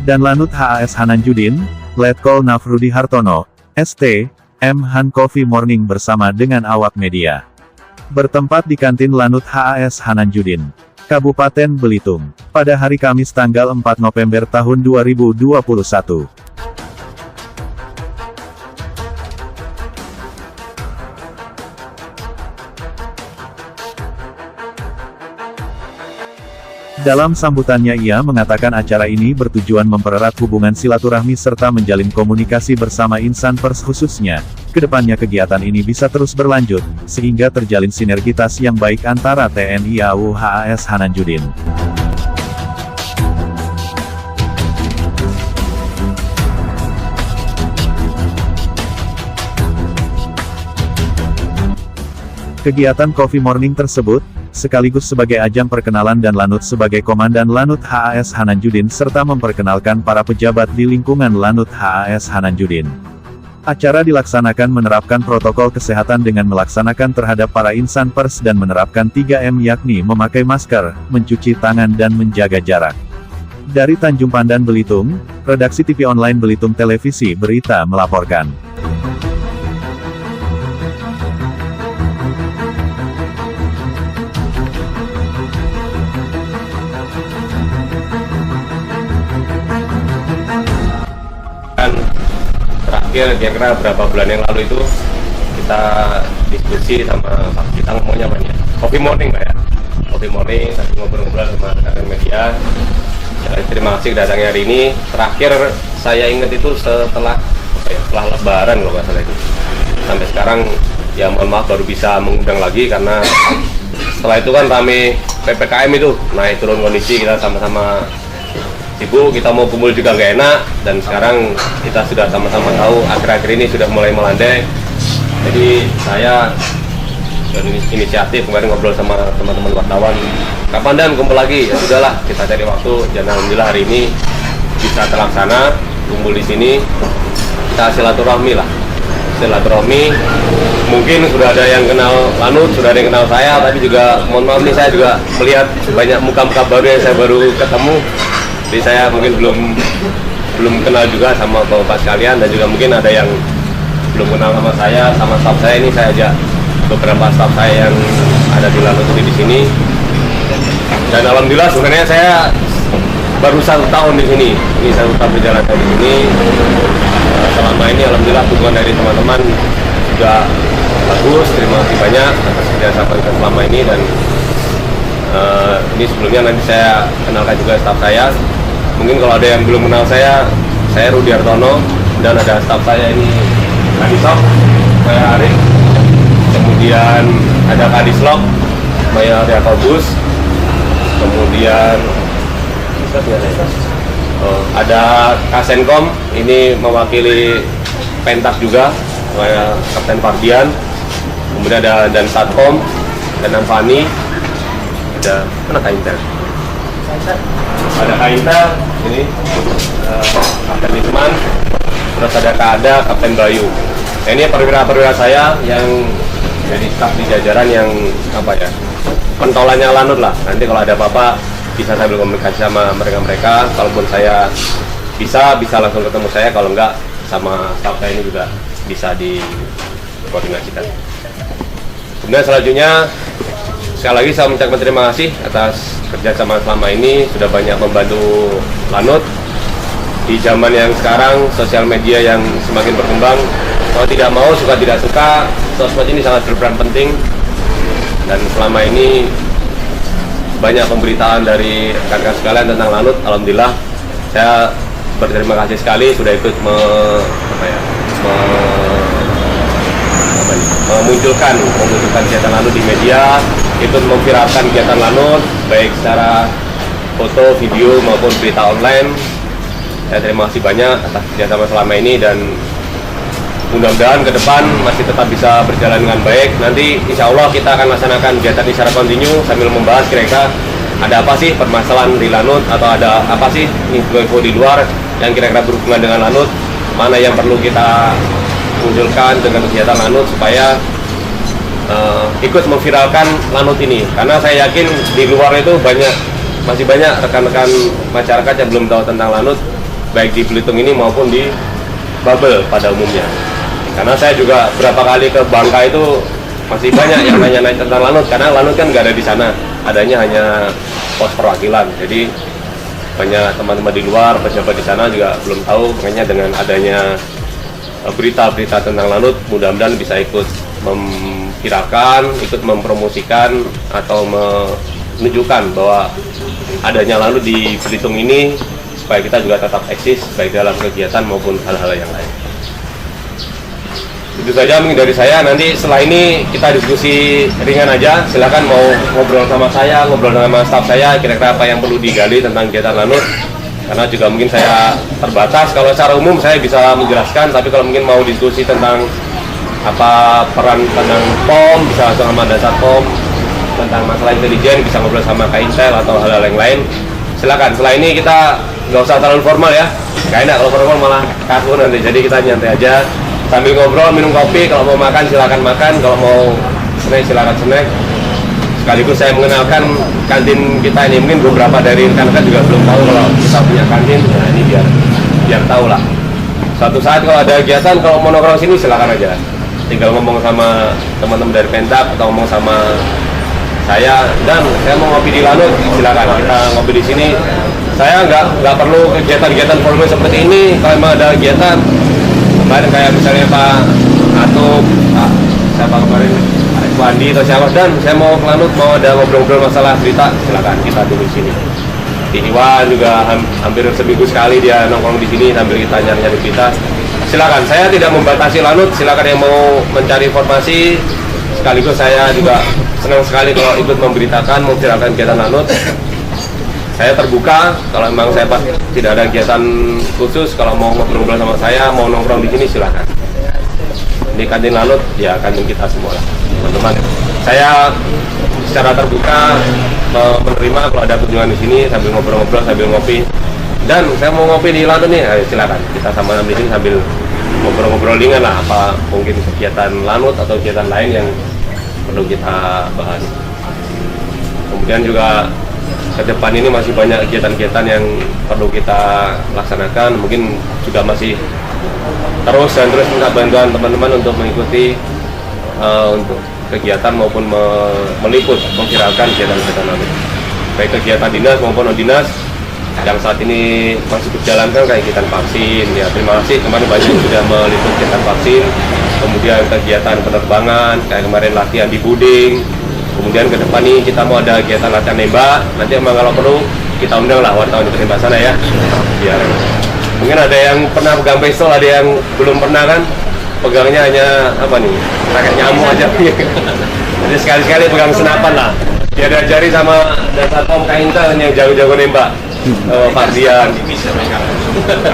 dan Lanut HAS Hananjudin, Letkol Nav Rudi Hartono, ST, M Han Coffee Morning bersama dengan awak media. Bertempat di kantin Lanut HAS Hananjudin, Kabupaten Belitung, pada hari Kamis tanggal 4 November tahun 2021. Dalam sambutannya ia mengatakan acara ini bertujuan mempererat hubungan silaturahmi serta menjalin komunikasi bersama insan pers khususnya. Kedepannya kegiatan ini bisa terus berlanjut, sehingga terjalin sinergitas yang baik antara TNI AU HAS Hananjudin. Kegiatan Coffee Morning tersebut, sekaligus sebagai ajang perkenalan dan Lanut sebagai Komandan Lanut HAS Hananjudin serta memperkenalkan para pejabat di lingkungan Lanut HAS Hananjudin. Acara dilaksanakan menerapkan protokol kesehatan dengan melaksanakan terhadap para insan pers dan menerapkan 3M yakni memakai masker, mencuci tangan dan menjaga jarak. Dari Tanjung Pandan Belitung, Redaksi TV Online Belitung Televisi Berita melaporkan. Terakhir kira-kira berapa bulan yang lalu itu kita diskusi sama Pak, kita ngomongnya apa ya? Coffee Morning Pak ya? Coffee Morning, tadi ngobrol-ngobrol sama rekan media. Ya, terima kasih datangnya hari ini. Terakhir saya ingat itu setelah Lebaran kalau nggak salah itu. Sampai sekarang ya mohon maaf baru bisa mengundang lagi karena setelah itu kan rame PPKM itu naik turun kondisi, kita sama-sama sibuk, kita mau kumpul juga nggak enak, dan sekarang kita sudah sama-sama tahu akhir-akhir ini sudah mulai melandai. Jadi saya inisiatif kemarin ngobrol sama teman-teman wartawan, kapan dan kumpul lagi, ya sudahlah kita cari waktu, dan alhamdulillah hari ini bisa terlaksana kumpul di sini. Kita silaturahmi lah, silaturahmi. Mungkin sudah ada yang kenal Lanut, sudah ada yang kenal saya, tapi juga mohon maaf nih saya juga melihat banyak muka-muka baru yang saya baru ketemu. Jadi saya mungkin belum kenal juga sama bapak sekalian, dan juga mungkin ada yang belum kenal sama saya, sama staff saya. Ini saya ajak beberapa staff saya yang ada di Lanut di sini. Dan alhamdulillah sebenarnya saya baru 1 tahun di sini. Ini 1 tahun berjalan di sini. Selama ini alhamdulillah hubungan dari teman-teman juga bagus. Terima kasih banyak atas kerjasama kita selama ini, dan ini sebelumnya nanti saya kenalkan juga staff saya. Mungkin kalau ada yang belum kenal saya Rudi Hartono, dan ada staff saya ini Kadisok, saya Arik, kemudian ada Kadislok, saya Riakobus, kemudian ada Kasenkom, ini mewakili Pentas juga, saya Kapten Fardian, kemudian ada dan Satkom, dan Fani, ada mana Kainta? Ada Kainta, ini Kapten Isman, terus ada Kada, Kapten Bayu. Nah, ini perwira-perwira saya yang jadi staf di jajaran yang apa ya, pentolannya Lanut lah. Nanti kalau ada apa-apa bisa sambil komunikasi sama mereka-mereka. Kalaupun saya bisa langsung ketemu saya, kalau enggak sama staff saya ini juga bisa dikoordinasikan. Kemudian selanjutnya sekali lagi saya mengucapkan terima kasih atas kerjasama selama ini, sudah banyak membantu Lanut di zaman yang sekarang sosial media yang semakin berkembang. Kalau tidak mau, suka tidak suka, sosmed ini sangat berperan penting, dan selama ini banyak pemberitaan dari rekan-rekan sekalian tentang Lanut. Alhamdulillah saya berterima kasih sekali sudah ikut memunculkan kegiatan Lanut di media, ikut memviralkan kegiatan Lanut baik secara foto, video maupun berita online. Saya terima kasih banyak atas kerjasama selama ini, dan mudah-mudahan ke depan masih tetap bisa berjalan dengan baik. Nanti insya Allah kita akan laksanakan kegiatan secara kontinu sambil membahas kira-kira ada apa sih permasalahan di Lanut, atau ada apa sih info di luar yang kira-kira berhubungan dengan Lanut, mana yang perlu kita munculkan dengan kegiatan Lanut supaya ikut memviralkan Lanut ini. Karena saya yakin di luar itu masih banyak rekan-rekan masyarakat yang belum tahu tentang Lanut, baik di Belitung ini maupun di Babel pada umumnya. Karena saya juga berapa kali ke Bangka itu masih banyak yang nanya-nanya tentang Lanut, karena Lanut kan nggak ada di sana, adanya hanya pos perwakilan. Jadi banyak teman-teman di luar, pejabat di sana juga belum tahu, makanya dengan adanya berita-berita tentang Lanut, mudah-mudahan bisa ikut memviralkan, ikut mempromosikan atau menunjukkan bahwa adanya Lanut di Belitung ini, supaya kita juga tetap eksis baik dalam kegiatan maupun hal-hal yang lain. Itu saja mungkin dari saya. Nanti setelah ini kita diskusi ringan aja. Silakan mau ngobrol sama saya, ngobrol sama staf saya, kira-kira apa yang perlu digali tentang kegiatan Lanut. Karena juga mungkin saya terbatas. Kalau secara umum saya bisa menjelaskan, tapi kalau mungkin mau diskusi tentang apa peran tentang POM, bisa langsung sama Dasar POM, tentang masalah intelijen, bisa ngobrol sama Kak Intel atau hal-hal yang lain. Silakan. Setelah ini kita nggak usah terlalu formal ya. Gak enak kalau formal, malah kaku nanti. Jadi kita nyantai aja. Sambil ngobrol, minum kopi, kalau mau makan silakan makan, kalau mau snack silakan snack. Sekaligus saya mengenalkan kantin kita ini, mungkin beberapa dari rekan-rekan juga belum tahu kalau kita punya kantin. Nah ini biar tahu lah. Suatu saat kalau ada kegiatan, kalau mau nongkrong sini silakan aja. Tinggal ngomong sama teman-teman dari Pentab atau ngomong sama saya, dan saya mau ngopi di Lanut, silakan kita ngopi di sini. Saya nggak perlu kegiatan-kegiatan formal seperti ini. Kalau memang ada kegiatan kemarin kayak misalnya Pak Atub, siapa kemarin, Pak Andi atau siapa, dan saya mau ke Lanut, mau ada ngobrol-ngobrol masalah berita, silakan kita tunggu di sini. Di Iwan juga hampir seminggu sekali dia nongkrong di sini sambil kita nyari-nyari berita. Silakan, saya tidak membatasi Lanut, silakan yang mau mencari informasi. Sekaligus saya juga senang sekali kalau ikut memberitakan, memviralkan kegiatan Lanut. Saya terbuka, kalau memang saya tidak ada kegiatan khusus, kalau mau ngobrol-ngobrol sama saya, mau nongkrong di sini silakan. Ini kantin Lanut, ya kantin kita semua lah, teman-teman. Saya secara terbuka menerima kalau ada kunjungan di sini sambil ngobrol-ngobrol, sambil ngopi. Dan saya mau ngopi di Lanut nih, ayo silakan. Kita sama-sama di sini sambil ngobrol-ngobrol ringan lah, apa mungkin kegiatan Lanut atau kegiatan lain yang perlu kita bahas. Kemudian juga ke depan ini masih banyak kegiatan-kegiatan yang perlu kita laksanakan, mungkin juga masih terus minta bantuan teman-teman untuk mengikuti untuk kegiatan maupun meliput, memviralkan kegiatan-kegiatan Lanut, baik kegiatan dinas maupun non dinas yang saat ini masih berjalankan kayak kegiatan vaksin. Ya terima kasih kemarin banyak yang sudah meliput kegiatan vaksin, kemudian kegiatan penerbangan kayak kemarin latihan di Buding. Kemudian ke depan nih kita mau ada kegiatan latihan nembak. Nanti emang kalau perlu kita undang lah wartawan di tembak sana ya. Biar mungkin ada yang pernah pegang pistol, ada yang belum pernah kan. Pegangnya hanya apa nih? Pakai nyamuk aja. Jadi sekali-sekali pegang senapan lah. Biar diajari sama Dasar POM Kak Intel yang jago-jago nembak. Pak Dian,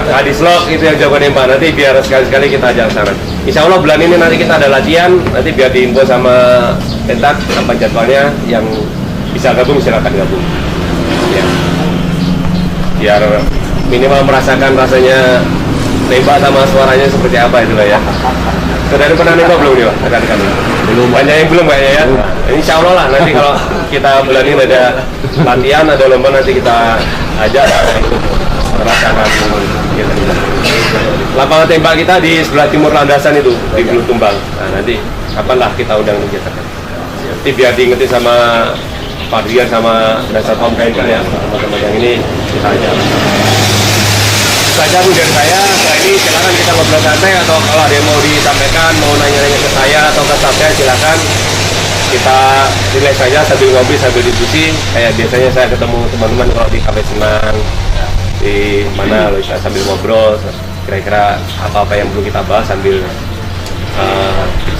Kadislog itu yang jago nembak. Nanti biar sekali-sekali kita ajak sana. Insya Allah bulan ini nanti kita ada latihan. Nanti biar diinfo sama Pentak apa jadwalnya, yang bisa gabung silakan gabung. Ya. Biar minimal merasakan rasanya nembak sama suaranya seperti apa itulah ya. Saudara pernah nembak belum nih Pak? Rekan-rekan? Belum. Banyak yang belum kayaknya ya. Insya Allah lah nanti kalau kita bulan ini ada latihan, ada lomba, nanti kita ajak untuk merasakan lapangan tembak kita di sebelah timur landasan itu di Bulutumbang. Nah nanti kapanlah kita undang kegiatan. Nanti biar diingetin sama Pak Dian sama Dasar POM KNK ya, teman-teman yang ini kita ajak. Saja Bu dari saya. Setelah ini silakan kita ngobrol santai, atau kalau ada yang mau disampaikan, mau nanya-nanya ke saya atau ke staf saya, silakan kita relax saja sambil ngopi, sambil diskusi. Kayak biasanya saya ketemu teman-teman kalau di kafe Senang di mana loh, sambil ngobrol kira-kira apa-apa yang perlu kita bahas sambil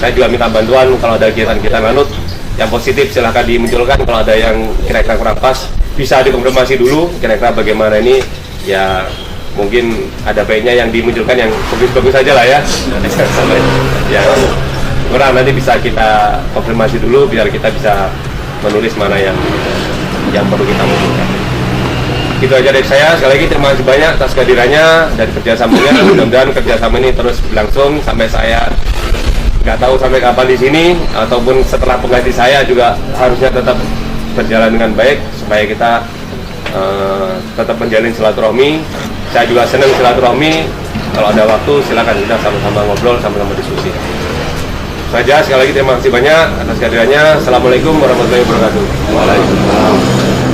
saya juga minta bantuan kalau ada kegiatan-kegiatan Lanut yang positif silahkan dimunculkan. Kalau ada yang kira-kira kurang pas bisa dikonfirmasi dulu kira-kira bagaimana ini ya. Mungkin ada baiknya yang dimunculkan yang bagus-bagus saja lah ya. Ya kurang nanti bisa kita konfirmasi dulu biar kita bisa menulis mana yang perlu kita munculkan. Itu aja dari saya. Sekali lagi terima kasih banyak atas kehadirannya dan kerjasamanya. Mudah-mudahan kerjasama ini terus berlangsung sampai saya nggak tahu sampai kapan di sini, ataupun setelah pengganti saya juga harusnya tetap berjalan dengan baik supaya kita tetap menjalin silaturahmi saya juga senang silaturahmi. Kalau ada waktu silakan kita sama-sama ngobrol, sama-sama diskusi. Saja sekali lagi terima kasih banyak atas kehadirannya. Assalamualaikum warahmatullahi wabarakatuh. Waalaikumsalam.